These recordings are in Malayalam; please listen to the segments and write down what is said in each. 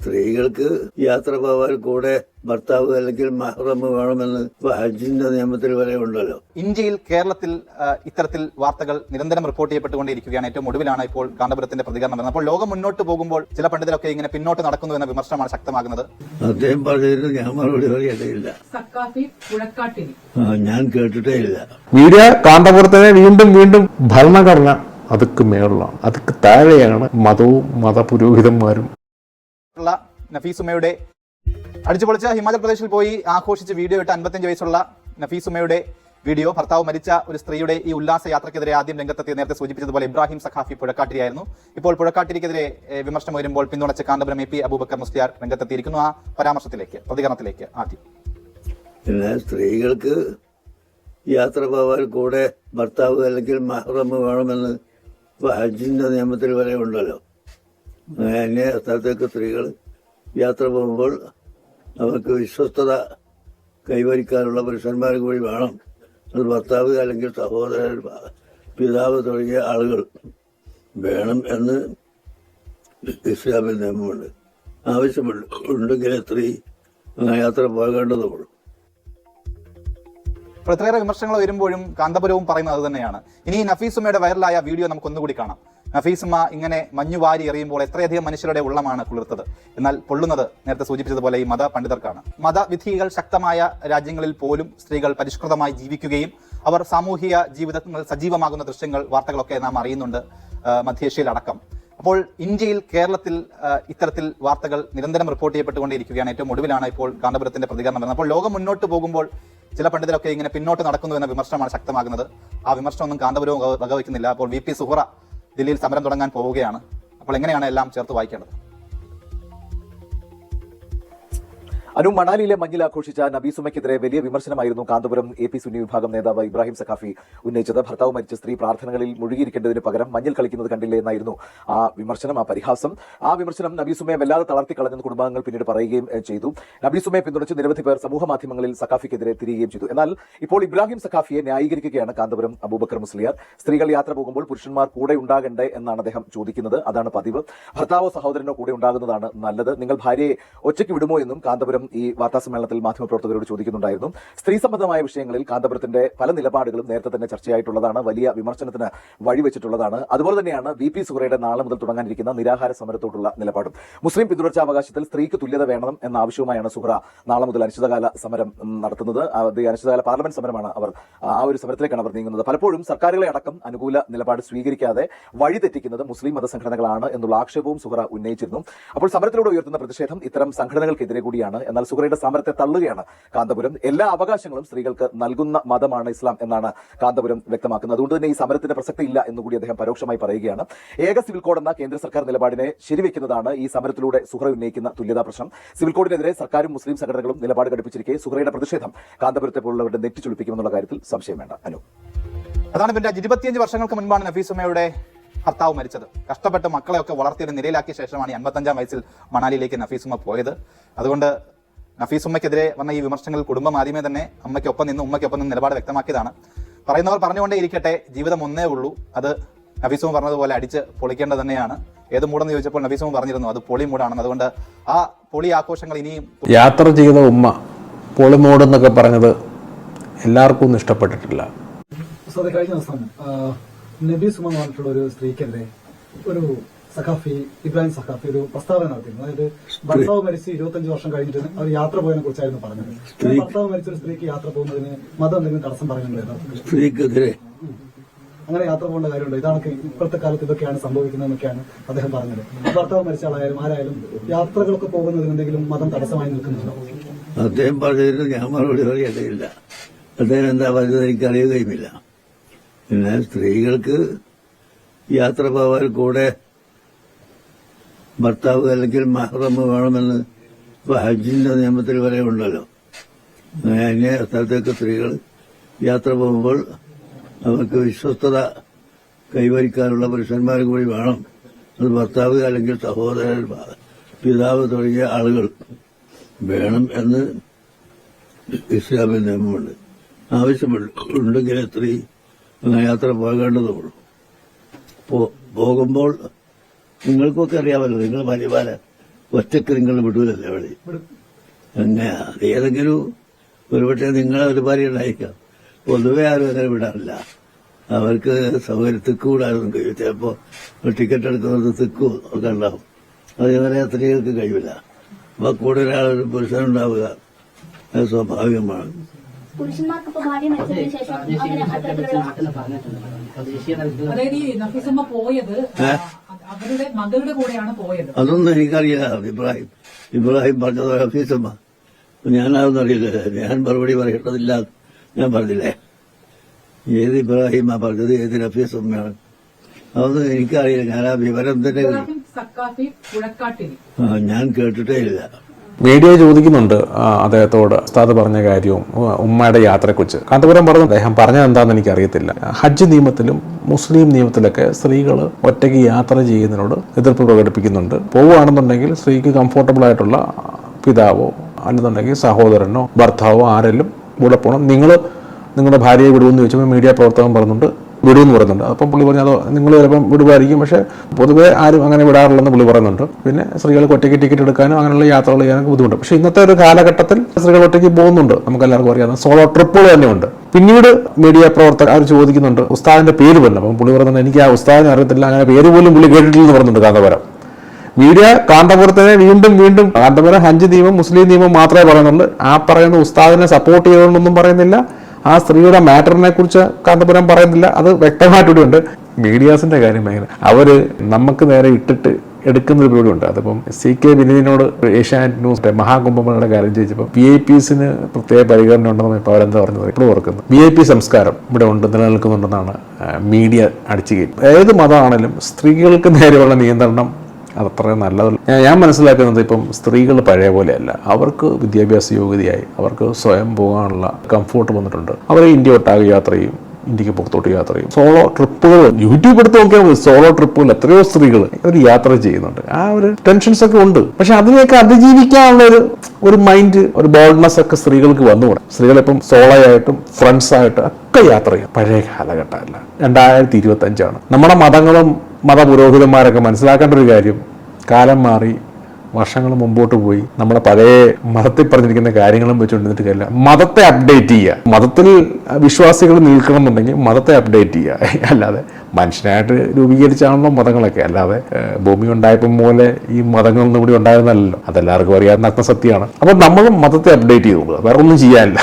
സ്ത്രീകൾക്ക് യാത്ര പോവാൻ കൂടെ ഭർത്താവ് അല്ലെങ്കിൽ മഹ്റം വേണമെന്ന് ഹജ്ജിന്റെ നിയമത്തിൽ വരെ ഉണ്ടല്ലോ. ഇന്ത്യയിൽ കേരളത്തിൽ ഇത്തരത്തിൽ വാർത്തകൾ നിരന്തരം റിപ്പോർട്ട് ചെയ്യപ്പെട്ടുകൊണ്ടിരിക്കുകയാണ്. ഏറ്റവും ഒടുവിലാണ് ഇപ്പോൾ കാന്തപുരത്തിന്റെ പ്രതികരണം വരുന്നത്. അപ്പോൾ ലോകം മുന്നോട്ട് പോകുമ്പോൾ ചില പണ്ഡിതരൊക്കെ ഇങ്ങനെ പിന്നോട്ട് നടക്കുന്നു എന്ന വിമർശനമാണ് ശക്തമാകുന്നത്. അദ്ദേഹം പറഞ്ഞിട്ട് ഞാൻ മറുപടി പറയേണ്ടതില്ല. ഞാൻ കേട്ടിട്ടേ ഇല്ല. മീഡിയ കാന്തപുരത്തിനെ വീണ്ടും വീണ്ടും ഭരണഘടന അതൊക്കെ മേളിലാണ്, അതൊക്കെ താഴെയാണ് മതവും മതപുരോഹിതന്മാരും. നഫീസുമയുടെ അടിച്ചുപൊളിച്ച ഹിമാചൽ പ്രദേശിൽ പോയി ആഘോഷിച്ച് വീഡിയോ ഇട്ട 55 വയസ്സുള്ള നഫീസുമയുടെ വീഡിയോ, ഭർത്താവ് മരിച്ച ഒരു സ്ത്രീയുടെ ഈ ഉല്ലാസ യാത്രയ്ക്കെതിരെ ആദ്യം രംഗത്തെത്തി നേരത്തെ സൂചിപ്പിച്ചതുപോലെ ഇബ്രാഹിം സഖാഫി പുഴക്കാട്ടിരിയായിരുന്നു. ഇപ്പോൾ പുഴക്കാട്ടിരിക്കെതിരെ വിമർശനം വരുമ്പോൾ പിന്തുണച്ച് കാന്തപുരം MP അബൂബക്കർ മുസ്ലിയാർ രംഗത്തെത്തിയിരിക്കുന്നു. ആ പരാമർശത്തിലേക്ക്, പ്രതികരണത്തിലേക്ക് ആദ്യം. പിന്നെ സ്ത്രീകൾക്ക് യാത്ര പോവാൻ കൂടെ ഭർത്താവ് അല്ലെങ്കിൽ മഹ്റം വേണമെന്ന് ഹജ്ജിന്റെ നിയമത്തിൽ വരെ ഉണ്ടല്ലോ. അന്യ സ്ഥലത്തേക്ക് സ്ത്രീകൾ യാത്ര പോകുമ്പോൾ അവർക്ക് വിശ്വസ്തത കൈവരിക്കാനുള്ള പുരുഷന്മാർ കൂടി വേണം. അത് ഭർത്താവ് അല്ലെങ്കിൽ സഹോദരൻ, പിതാവ് തുടങ്ങിയ ആളുകൾ വേണം എന്ന് ഇസ്ലാമിൽ നിയമമുണ്ട്. ആവശ്യമുണ്ടെങ്കിൽ സ്ത്രീ യാത്ര പോകേണ്ടതുള്ളൂ. അപ്പോൾ ഇത്രയേറെ വിമർശനങ്ങൾ വരുമ്പോഴും കാന്തപുരവും പറയുന്നത് അത് തന്നെയാണ്. ഇനി നഫീസുമയുടെ വൈറലായ വീഡിയോ നമുക്കൊന്നുകൂടി കാണാം. നഫീസുമ ഇങ്ങനെ മഞ്ഞുവാരി എറിയുമ്പോൾ എത്രയധികം മനുഷ്യരുടെ ഉള്ളമാണ് കുളിർത്തത്. എന്നാൽ പൊള്ളുന്നത് നേരത്തെ സൂചിപ്പിച്ചതുപോലെ ഈ മത പണ്ഡിതർക്കാണ്. മതവിധികൾ ശക്തമായ രാജ്യങ്ങളിൽ പോലും സ്ത്രീകൾ പരിഷ്കൃതമായി ജീവിക്കുകയും അവർ സാമൂഹിക ജീവിതങ്ങൾ സജീവമാകുന്ന ദൃശ്യങ്ങൾ, വാർത്തകളൊക്കെ നാം അറിയുന്നുണ്ട്, മധ്യേഷ്യയിലടക്കം. അപ്പോൾ ഇന്ത്യയിൽ കേരളത്തിൽ ഇത്തരത്തിൽ വാർത്തകൾ നിരന്തരം റിപ്പോർട്ട് ചെയ്യപ്പെട്ടുകൊണ്ടിരിക്കുകയാണ്. ഏറ്റവും ഒടുവിലാണ് ഇപ്പോൾ കാന്തപുരത്തിന്റെ പ്രതികരണം വരുന്നത്. അപ്പോൾ ലോകം മുന്നോട്ട് പോകുമ്പോൾ ചില പണ്ഡിതരൊക്കെ ഇങ്ങനെ പിന്നോട്ട് നടക്കുന്നു എന്ന വിമർശനമാണ് ശക്തമാകുന്നത്. ആ വിമർശനമൊന്നും കാന്തപുരവും വകവയ്ക്കുന്നില്ല. അപ്പോൾ VP സുഹറ ദില്ലിയിൽ സമരം തുടങ്ങാൻ പോവുകയാണ്. അപ്പോൾ എങ്ങനെയാണ് എല്ലാം ചേർത്ത് വായിക്കേണ്ടത്? മണാലിയിലെ മഞ്ഞിൽ ആഘോഷിച്ച നബീസുമയ്ക്കെതിരെ വലിയ വിമർശനമായിരുന്നു കാന്തപുരം AP സുന്നി വിഭാഗം നേതാവ് ഇബ്രാഹിം സഖാഫി ഉന്നയിച്ചത്. ഭർത്താവ് മരിച്ച സ്ത്രീ പ്രാർത്ഥനകളിൽ മുഴുകിയിരിക്കേണ്ടതിന് പകരം മഞ്ഞിൽ കളിക്കുന്നത് കണ്ടില്ലേ എന്നായിരുന്നു ആ വിമർശനം, ആ പരിഹാസം. ആ വിമർശനം നബീസുമയെ വല്ലാതെ തളർത്തിക്കളഞ്ഞെന്ന് കുടുംബാംഗങ്ങൾ പിന്നീട് പറയുകയും ചെയ്തു. നബീസുമയെ പിന്തുണച്ച് നിരവധി പേർ സമൂഹ മാധ്യമങ്ങളിൽ സഖാഫിക്കെതിരെ തിരികുകയും ചെയ്തു. എന്നാൽ ഇപ്പോൾ ഇബ്രാഹിം സഖാഫിയെ ന്യായീകരിക്കുകയാണ് കാന്തപുരം അബൂബക്കർ മുസ്ലിയാർ. സ്ത്രീകൾ യാത്ര പോകുമ്പോൾ പുരുഷന്മാർ കൂടെ ഉണ്ടാകണ്ടേ എന്നാണ് അദ്ദേഹം ചോദിക്കുന്നത്. അതാണ് പതിവ്. ഭർത്താവോ സഹോദരനോ കൂടെ ഉണ്ടാകുന്നതാണ് നല്ലത്. നിങ്ങൾ ഭാര്യയെ ഒറ്റയ്ക്ക് വിടുമോ എന്നും കാന്തപുരം ഈ വാർത്താ സമ്മേളനത്തിൽ മാധ്യമപ്രവർത്തകരോട് ചോദിക്കുന്നുണ്ടായിരുന്നു. സ്ത്രീ സംബന്ധമായ വിഷയങ്ങളിൽ കാന്തപുരത്തിന്റെ പല നിലപാടുകളും നേരത്തെ തന്നെ ചർച്ചയായിട്ടുള്ളതാണ്, വലിയ വിമർശനത്തിന് വഴിവെച്ചിട്ടുള്ളതാണ്. അതുപോലെ തന്നെയാണ് VP സുഹറയുടെ നാളെ മുതൽ തുടങ്ങാനിരിക്കുന്ന നിരാഹാര സമരത്തോടുള്ള നിലപാടും. മുസ്ലിം പിന്തുടർച്ചാവകാശത്തിൽ സ്ത്രീക്ക് തുല്യത വേണം എന്ന ആവശ്യവുമായാണ് സുഹറ നാളെ മുതൽ അനിശ്ചിതകാല സമരം നടത്തുന്നത്. അനിശ്ചിതകാല പാർലമെന്റ് സമരമാണ് അവർ, ആ ഒരു സമരത്തിലേക്കാണ് അവർ നീങ്ങുന്നത്. പലപ്പോഴും സർക്കാരുകളെ അടക്കം അനുകൂല നിലപാട് സ്വീകരിക്കാതെ വഴിതെറ്റിക്കുന്നത് മുസ്ലിം മതസംഘടനകളാണ് എന്നുള്ള ആക്ഷേപവും സുഹറ ഉന്നയിച്ചിരുന്നു. അപ്പോൾ സമരത്തിലൂടെ ഉയർത്തുന്ന പ്രതിഷേധം ഇത്തരം സംഘടനകൾക്കെതിരെ കൂടിയാണ്. എന്നാൽ സുഹറയുടെ സമരത്തെ തള്ളുകയാണ് കാന്തപുരം. എല്ലാ അവകാശങ്ങളും സ്ത്രീകൾക്ക് നൽകുന്ന മതമാണ് ഇസ്ലാം എന്നാണ് കാന്തപുരം വ്യക്തമാക്കുന്നത്. അതുകൊണ്ട് തന്നെ ഈ സമരത്തിന്റെ പ്രസക്തി ഇല്ല എന്നുകൂടി അദ്ദേഹം പരോക്ഷമായി പറയുകയാണ്. ഏക സിവിൽ കോഡ് എന്ന കേന്ദ്ര സർക്കാർ നിലപാടിനെ ശരിവെക്കുന്നതാണ് ഈ സമരത്തിലൂടെ സുഹറ ഉന്നയിക്കുന്ന തുല്യതാ പ്രശ്നം. സിവിൽ കോഡിനെതിരെ സർക്കാരും മുസ്ലിം സംഘടനകളും നിലപാട് ഘടിപ്പിച്ചിരിക്കെ സുഹറയുടെ പ്രതിഷേധം കാന്തപുരത്തെ പോലുള്ളവരുടെ നെറ്റിച്ചുളിപ്പിക്കുമെന്നുള്ള കാര്യത്തിൽ സംശയം വേണ്ട. അതാണ് പിന്നെ 25 വർഷങ്ങൾക്ക് മുൻപാണ് നഫീസുമയുടെ ഭർത്താവ് മരിച്ചത്. കഷ്ടപ്പെട്ട് മക്കളെയൊക്കെ വളർത്തിയത് നിലയിലാക്കിയ ശേഷമാണ് 55-ാം വയസ്സിൽ മണാലിയിലേക്ക് നഫീസുമ പോയത്. അതുകൊണ്ട് നഫീസുമ്മയ്ക്കെതിരെ വന്ന ഈ വിമർശനങ്ങൾ കുടുംബം ആദ്യമേ തന്നെ ഉമ്മയ്ക്കൊപ്പം നിന്ന് നിലപാട് വ്യക്തമാക്കിയതാണ്. പറയുന്നവർ പറഞ്ഞുകൊണ്ടേ ഇരിക്കട്ടെ, ജീവിതം ഒന്നേ ഉള്ളൂ, അത് നഫീസുമ പറഞ്ഞതുപോലെ അടിച്ച് പൊളിക്കേണ്ടത് തന്നെയാണ്. ഏത് മൂടെന്ന് ചോദിച്ചപ്പോൾ നഫീസുമ പറഞ്ഞിരുന്നു അത് പൊളി മൂടാണെന്ന്. അതുകൊണ്ട് ആ പൊളി ആഘോഷങ്ങൾ ഇനിയും. യാത്ര ചെയ്ത ഉമ്മ പൊളി മൂടെന്നൊക്കെ പറഞ്ഞത് എല്ലാവർക്കും ഒന്നും ഇഷ്ടപ്പെട്ടിട്ടില്ല. കഴിഞ്ഞ ദിവസം നബീസുമ എന്ന് പറഞ്ഞിട്ടുള്ള ഒരു സ്ത്രീക്കെതിരെ ഒരു സഖാഫി ഇബ്രാഹിം സഖാഫി ഒരു പ്രസ്താവന നടത്തിയിരുന്നു. അതായത് ഭർത്താവ് മരിച്ച് 25 വർഷം കഴിഞ്ഞിട്ട് അവർ യാത്ര പോയതിനെ കുറിച്ചായിരുന്നു പറഞ്ഞത്. ഭർത്താവ് മരിച്ച ഒരു സ്ത്രീക്ക് യാത്ര പോകുന്നതിന് മതം എന്തെങ്കിലും തടസ്സം പറയുന്നുണ്ടോ? സ്ത്രീക്കെതിരെ അങ്ങനെ യാത്ര പോകേണ്ട കാര്യമുണ്ടോ? ഇതാണ് ഇപ്പോഴത്തെ കാലത്ത് ഇതൊക്കെയാണ് സംഭവിക്കുന്നതെന്നൊക്കെയാണ് അദ്ദേഹം പറഞ്ഞത്. ഭർത്താവ് മരിച്ച ആളായാലും ആരായാലും യാത്രകളൊക്കെ പോകുന്നതിന് എന്തെങ്കിലും മതം തടസ്സമായി നിൽക്കുന്നുണ്ടോ? അദ്ദേഹം പറഞ്ഞതിന് ഞാൻ മറുപടി പറയേണ്ടതില്ല. അദ്ദേഹം എന്താ പറഞ്ഞത് എനിക്ക് അറിയുകയുമില്ല. പിന്നെ സ്ത്രീകൾക്ക് യാത്ര പോവാൻ കൂടെ ഭർത്താവ് അല്ലെങ്കിൽ മഹ്റം വേണമെന്ന് ഹജ്ജിന്റെ നിയമത്തിൽ വരെ ഉണ്ടല്ലോ. അന്യ സ്ഥലത്തേക്ക് സ്ത്രീകൾ യാത്ര പോകുമ്പോൾ അവർക്ക് വിശ്വസ്തത കൈവരിക്കാനുള്ള പുരുഷന്മാർ കൂടി വേണം. അത് ഭർത്താവ് അല്ലെങ്കിൽ സഹോദരൻ, പിതാവ് തുടങ്ങിയ ആളുകൾ വേണം എന്ന് ഇസ്ലാമിൽ നിയമമുണ്ട്. ആവശ്യമുണ്ടെങ്കിൽ സ്ത്രീ യാത്ര പോകേണ്ടതുള്ളൂ. പോകുമ്പോൾ നിങ്ങൾക്കൊക്കെ അറിയാമല്ലോ, നിങ്ങൾ ഭാര്യമാരെ ഒറ്റക്ക് നിങ്ങൾ വിടൂലല്ലേ അവിടെ അങ്ങനെയാ. ഏതെങ്കിലും ഒരുപക്ഷെ നിങ്ങളെ ഒരു ഭാര്യ ഉണ്ടായിരിക്കാം. പൊതുവെ ആരും അങ്ങനെ വിടാറില്ല. അവർക്ക് സൗകര്യത്തിക്ക് കൂടാനും കഴിയും. ചിലപ്പോ ടിക്കറ്റ് എടുക്കുന്നത് തിക്കും ഒക്കെ ഉണ്ടാവും. അതേപോലെ സ്ത്രീകൾക്ക് കഴിയില്ല. അപ്പൊ കൂടുതലാളൊരു പുരുഷനുണ്ടാവുക അത് സ്വാഭാവികമാണ്. പുരുഷന്മാർക്ക് ഇപ്പൊ ഭാര്യ മരിച്ചതിന് ശേഷം അങ്ങനെ അത്തരത്തിലുള്ള അതായത് ഈ നഫീസമ്മ പോയത് അവരുടെ മകളുടെ കൂടെയാണ് പോയത്. അതൊന്നും എനിക്കറിയില്ല. ഇബ്രാഹിം പറഞ്ഞത് ഹഫീസമ്മ. ഞാനതൊന്നും അറിയില്ല. ഞാൻ മറുപടി പറയേണ്ടതില്ല. ഞാൻ പറഞ്ഞില്ലേ ഏത് ഇബ്രാഹിമാ പറഞ്ഞത്, ഏത് നഫീസമ്മയാണ്, അതൊന്നും എനിക്കറിയില്ല. ഞാൻ ആ വിവരം തന്നെ ഞാൻ കേട്ടിട്ടേ ഇല്ല. മീഡിയ ചോദിക്കുന്നുണ്ട് അദ്ദേഹത്തോട് ഉസ്താദ് പറഞ്ഞ കാര്യവും ഉമ്മയുടെ യാത്രയെക്കുറിച്ച്. കാന്തപുരം പറഞ്ഞു അദ്ദേഹം പറഞ്ഞത് എന്താണെന്ന് എനിക്കറിയത്തില്ല. ഹജ്ജ് നിയമത്തിലും മുസ്ലിം നിയമത്തിലൊക്കെ സ്ത്രീകൾ ഒറ്റയ്ക്ക് യാത്ര ചെയ്യുന്നതിനോട് എതിർപ്പ് പ്രകടിപ്പിക്കുന്നുണ്ട്. പോവുകയാണെന്നുണ്ടെങ്കിൽ സ്ത്രീക്ക് കംഫോർട്ടബിൾ ആയിട്ടുള്ള പിതാവോ അല്ലെന്നുണ്ടെങ്കിൽ സഹോദരനോ ഭർത്താവോ ആരെങ്കിലും കൂടെ പോകണം. നിങ്ങളുടെ ഭാര്യയെ വിടുമെന്ന് ചോദിച്ചപ്പോൾ മീഡിയ പ്രവർത്തകൻ പറഞ്ഞിട്ടുണ്ട് വിടുമെന്ന് പറയുന്നുണ്ട്. അപ്പം പുള്ളി പറഞ്ഞു അത് നിങ്ങൾ ചിലപ്പം വിടുമായിരിക്കും, പക്ഷേ പൊതുവേ ആരും അങ്ങനെ വിടാറില്ലെന്ന് പുള്ളി പറയുന്നുണ്ട്. പിന്നെ സ്ത്രീകൾക്ക് ഒറ്റയ്ക്ക് ടിക്കറ്റ് എടുക്കാനും അങ്ങനെയുള്ള യാത്രകൾ ചെയ്യാനൊക്കെ ബുദ്ധിമുട്ട്. പക്ഷേ ഇന്നത്തെ ഒരു കാലഘട്ടത്തിൽ സ്ത്രീകൾ ഒറ്റയ്ക്ക് പോകുന്നുണ്ട്. നമുക്ക് എല്ലാവർക്കും അറിയാവുന്ന സോളോ ട്രിപ്പുകൾ തന്നെയുണ്ട്. പിന്നീട് മീഡിയ പ്രവർത്തകർ അവർ ചോദിക്കുന്നുണ്ട് ഉസ്താദിന്റെ പേര് പറഞ്ഞു. അപ്പം പുള്ളി പറയുന്നുണ്ട് എനിക്ക് ആ ഉസ്താദിനെ അറിയത്തില്ല, അങ്ങനെ പേര് പോലും പുള്ളി കേട്ടിട്ടില്ലെന്ന് പറയുന്നുണ്ട് കാന്തപുരം. മീഡിയ കാന്തപുരത്തിനെ വീണ്ടും കാന്തപുരം ഹജ്ജ് നിയമം മുസ്ലിം നിയമം മാത്രമേ പറയുന്നുള്ളൂ. ആ പറയുന്ന ഉസ്താദിനെ സപ്പോർട്ട് ചെയ്തുകൊണ്ടൊന്നും പറയുന്നില്ല. ആ സ്ത്രീയുടെ മാറ്ററിനെ കുറിച്ച് കാന്തപുരം പറയുന്നില്ല. അത് വ്യക്തമായിട്ടുണ്ട്. മീഡിയാസിന്റെ കാര്യം ഭയങ്കര അവര് നമുക്ക് നേരെ ഇട്ടിട്ട് എടുക്കുന്ന ഒരു പരിപാടിയുണ്ട്. അതിപ്പം CK വിനീതിനോട് ഏഷ്യാനെറ്റ് ന്യൂസ് മഹാകുംഭമേളയുടെ കാര്യം ചോദിച്ചപ്പോൾ VIPസിന് പ്രത്യേക പരിഗണന ഉണ്ടെന്ന് ഇപ്പോൾ അവരെന്താ പറഞ്ഞത് ഇപ്പോൾ ഓർക്കുന്നു. VIP സംസ്കാരം ഇവിടെ ഉണ്ട്, നിലനിൽക്കുന്നുണ്ടെന്നാണ് മീഡിയ അടിച്ചു കയറ്റി. ഏത് മതമാണെങ്കിലും സ്ത്രീകൾക്ക് നേരെയുള്ള നിയന്ത്രണം അതത്ര നല്ലതല്ല. ഞാൻ മനസ്സിലാക്കുന്നത് ഇപ്പം സ്ത്രീകൾ പഴയ പോലെയല്ല. അവർക്ക് വിദ്യാഭ്യാസ യോഗ്യതയായി, അവർക്ക് സ്വയം പോകാനുള്ള കംഫോർട്ട് വന്നിട്ടുണ്ട്. അവർ ഇന്ത്യ ഒട്ടാകെ യാത്ര ചെയ്യും, ഇന്ത്യക്ക് പുറത്തോട്ട് യാത്ര ചെയ്യും. സോളോ ട്രിപ്പുകൾ യൂട്യൂബ് എടുത്ത് നോക്കിയാൽ മതി. സോളോ ട്രിപ്പുകൾ എത്രയോ സ്ത്രീകൾ അവർ യാത്ര ചെയ്യുന്നുണ്ട്. ആ ഒരു ടെൻഷൻസ് ഒക്കെ ഉണ്ട്. പക്ഷെ അതിനെയൊക്കെ അതിജീവിക്കാനുള്ള ഒരു മൈൻഡ്, ഒരു ബോൾഡ്നെസ് ഒക്കെ സ്ത്രീകൾക്ക് വന്നുകൂടെ. സ്ത്രീകളിപ്പം സോളോ ആയിട്ടും ഫ്രണ്ട്സ് ആയിട്ടും ഒക്കെ യാത്ര ചെയ്യും. പഴയ കാലഘട്ടമല്ല, 2025 നമ്മുടെ മതങ്ങളും മതപുരോഹിതന്മാരൊക്കെ മനസ്സിലാക്കേണ്ട ഒരു കാര്യം, കാലം മാറി, വർഷങ്ങൾ മുമ്പോട്ട് പോയി. നമ്മളെ പഴയ മതത്തിൽ പറഞ്ഞിരിക്കുന്ന കാര്യങ്ങളും വെച്ചുകൊണ്ടിരുന്നിട്ട് കാര്യമില്ല. മതത്തെ അപ്ഡേറ്റ് ചെയ്യുക. മതത്തിൽ വിശ്വാസികൾ നിൽക്കണം എന്നുണ്ടെങ്കിൽ മതത്തെ അപ്ഡേറ്റ് ചെയ്യുക. അല്ലാതെ മനുഷ്യനായിട്ട് രൂപീകരിച്ചാണല്ലോ മതങ്ങളൊക്കെ. അല്ലാതെ ഭൂമി ഉണ്ടായപ്പം പോലെ ഈ മതങ്ങളൊന്നും കൂടി ഉണ്ടായിരുന്നല്ലോ. അതെല്ലാവർക്കും അറിയാവുന്ന സത്യമാണ്. അപ്പം നമ്മളും മതത്തെ അപ്ഡേറ്റ് ചെയ്തോളുക, വേറെ ഒന്നും ചെയ്യാനില്ല.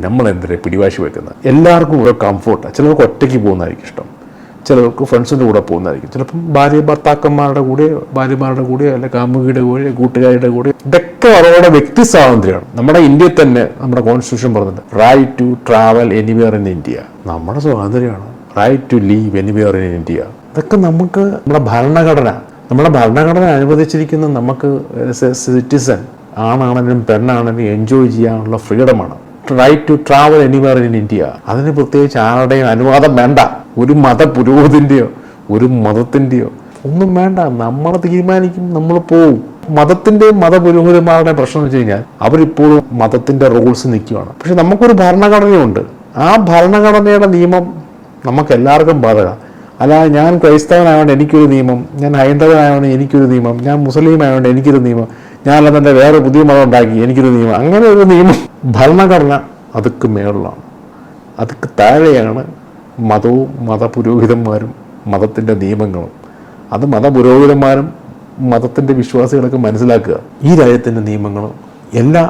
നമ്മളെന്തിനാ പിടിവാശി വെക്കുന്നത്? എല്ലാവർക്കും ഓരോ കംഫോർട്ടാണ്. ചിലർക്ക് ഒറ്റയ്ക്ക് പോകുന്നതായിരിക്കും ഇഷ്ടം, ചിലർക്ക് ഫ്രണ്ട്സിൻ്റെ കൂടെ പോകുന്നതായിരിക്കും, ചിലപ്പം ഭാര്യമാരുടെ കൂടെ അല്ലെ കാമുകിയുടെ കൂടെ, കൂട്ടുകാരുടെ കൂടെ. ഇതൊക്കെ അവരുടെ വ്യക്തി സ്വാതന്ത്ര്യമാണ്. നമ്മുടെ ഇന്ത്യയിൽ തന്നെ നമ്മുടെ കോൺസ്റ്റിറ്റ്യൂഷൻ പറഞ്ഞിട്ടുണ്ട് right to travel anywhere in India. നമ്മുടെ സ്വാതന്ത്ര്യമാണ് right to leave anywhere in India. ഇതൊക്കെ നമുക്ക് നമ്മുടെ ഭരണഘടന അനുവദിച്ചിരിക്കുന്ന നമുക്ക് സിറ്റിസൺ ആണാണെങ്കിലും പെണ്ണാണെങ്കിലും എൻജോയ് ചെയ്യാനുള്ള ഫ്രീഡമാണ്. Right to travel anywhere in India. അതിന് പ്രത്യേകിച്ച് ആരുടെയും അനുവാദം വേണ്ട. ഒരു മതപുരോഹിതൻ്റെയോ ഒരു മതത്തിൻ്റെയോ ഒന്നും വേണ്ട. നമ്മൾ തീരുമാനിക്കും, നമ്മൾ പോവും. മതത്തിൻ്റെയും മതപുരോഹിതന്മാരുടെയും പ്രശ്നം എന്ന് വെച്ച് കഴിഞ്ഞാൽ അവരിപ്പോഴും മതത്തിൻ്റെ റൂൾസ് നിൽക്കുകയാണ്. പക്ഷെ നമുക്കൊരു ഭരണഘടനയുണ്ട്. ആ ഭരണഘടനയുടെ നിയമം നമുക്ക് എല്ലാവർക്കും ബാധക. അല്ലാതെ ഞാൻ ക്രൈസ്തവനായതുകൊണ്ട് എനിക്കൊരു നിയമം, ഞാൻ ഹൈന്ദവനായതുകൊണ്ട് എനിക്കൊരു നിയമം, ഞാൻ മുസ്ലിം ആയതുകൊണ്ട് എനിക്കൊരു നിയമം, ഞാൻ അല്ലാതെ വേറെ പുതിയ മതം ഉണ്ടാക്കി എനിക്കൊരു നിയമം, അങ്ങനെ ഒരു നിയമം. ഭരണഘടന അതുക്ക് മേളിലാണ്, അതുക്ക് താഴെയാണ് മതവും മതപുരോഹിതന്മാരും മതത്തിൻ്റെ നിയമങ്ങളും. അത് മതപുരോഹിതന്മാരും മതത്തിൻ്റെ വിശ്വാസികളൊക്കെ മനസ്സിലാക്കുക. ഈ രാജ്യത്തിൻ്റെ നിയമങ്ങളും എല്ലാ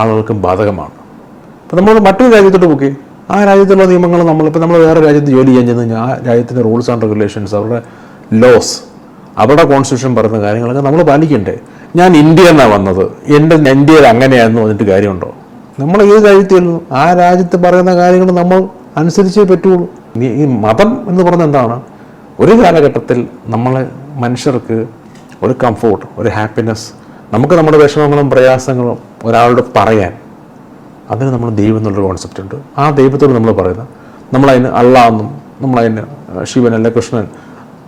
ആളുകൾക്കും ബാധകമാണ്. ഇപ്പം നമ്മൾ മറ്റൊരു രാജ്യത്തോട്ട് പോയി ആ രാജ്യത്തുള്ള നിയമങ്ങൾ നമ്മൾ വേറെ രാജ്യത്ത് ജോലി ചെയ്യാൻ ചെന്ന് കഴിഞ്ഞാൽ ആ രാജ്യത്തിൻ്റെ റൂൾസ് ആൻഡ് റെഗുലേഷൻസ്, അവരുടെ ലോസ്, അവരുടെ കോൺസ്റ്റിറ്റ്യൂഷൻ പറയുന്ന കാര്യങ്ങളൊക്കെ നമ്മൾ പാലിക്കണ്ടേ. ഞാൻ ഇന്ത്യ എന്നാണ് വന്നത്, ഇന്ത്യയിൽ അങ്ങനെയാണെന്ന് പറഞ്ഞിട്ട് കാര്യമുണ്ടോ? നമ്മൾ ഏത് രാജ്യത്തുള്ളൂ ആ രാജ്യത്ത് പറയുന്ന കാര്യങ്ങൾ നമ്മൾ അനുസരിച്ചേ പറ്റുള്ളൂ. ഈ മതം എന്ന് പറയുന്നത് എന്താണ്? ഒരു കാലഘട്ടത്തിൽ നമ്മളെ മനുഷ്യർക്ക് ഒരു കംഫോർട്ട്, ഒരു ഹാപ്പിനെസ്, നമുക്ക് നമ്മുടെ വിഷമങ്ങളും പ്രയാസങ്ങളും ഒരാളോട് പറയാൻ, അതിന് നമ്മൾ ദൈവം എന്നുള്ളൊരു കോൺസെപ്റ്റ് ഉണ്ട്. ആ ദൈവത്തോട് നമ്മൾ പറയുന്നത്, നമ്മളതിന് അള്ളാഹെന്നും നമ്മളതിന് ശിവൻ അല്ലെ കൃഷ്ണൻ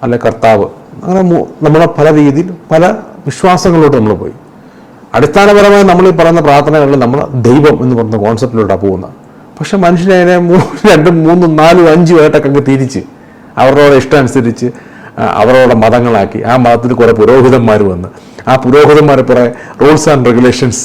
അല്ലെ കർത്താവ്, അങ്ങനെ നമ്മളെ പല രീതിയിൽ പല വിശ്വാസങ്ങളിലോട്ട് നമ്മൾ പോയി. അടിസ്ഥാനപരമായി നമ്മൾ ഈ പറയുന്ന പ്രാർത്ഥനകളിൽ നമ്മൾ ദൈവം എന്ന് പറയുന്ന കോൺസെപ്റ്റിലോട്ടാണ് പോകുന്നത്. പക്ഷെ മനുഷ്യനെ അതിനെ 2, 3, 4, 5 ആയിട്ടൊക്കെ തിരിച്ച് അവരുടെ ഇഷ്ടം അനുസരിച്ച് അവരുടെ മതങ്ങളാക്കി. ആ മതത്തിൽ കുറേ പുരോഹിതന്മാർ വന്ന് ആ പുരോഹിതന്മാരെ കുറെ റൂൾസ് ആൻഡ് റെഗുലേഷൻസ്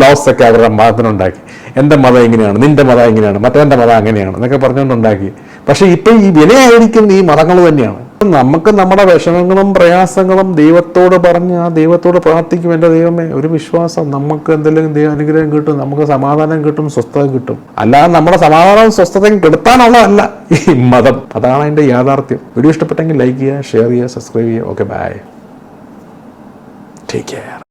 ലോസ് ഒക്കെ അവരുടെ മതത്തിനുണ്ടാക്കി. എൻ്റെ മതം ഇങ്ങനെയാണ്, നിന്റെ മതം ഇങ്ങനെയാണ്, മറ്റവൻ്റെ മതം അങ്ങനെയാണ് എന്നൊക്കെ പറഞ്ഞുകൊണ്ടുണ്ടാക്കി. പക്ഷെ ഇപ്പം ഈ വിലയായിരിക്കുന്ന ഈ മതങ്ങൾ തന്നെയാണ്. നമുക്ക് നമ്മുടെ വിഷമങ്ങളും പ്രയാസങ്ങളും ദൈവത്തോട് പറഞ്ഞ് ആ ദൈവത്തോട് പ്രാർത്ഥിക്കും, എൻ്റെ ദൈവമേ ഒരു വിശ്വാസം, നമുക്ക് എന്തെങ്കിലും അനുഗ്രഹം കിട്ടും, നമുക്ക് സമാധാനം കിട്ടും, സ്വസ്ഥത കിട്ടും. അല്ലാതെ നമ്മുടെ സമാധാനവും സ്വസ്ഥതയും കെടുത്താനുള്ളതല്ല ഈ മതം. അതാണ് അതിൻ്റെ യാഥാർത്ഥ്യം. വീഡിയോ ഇഷ്ടപ്പെട്ടെങ്കിൽ ലൈക്ക് ചെയ്യുക, ഷെയർ ചെയ്യുക, സബ്സ്ക്രൈബ് ചെയ്യുക. Okay, bye, take care.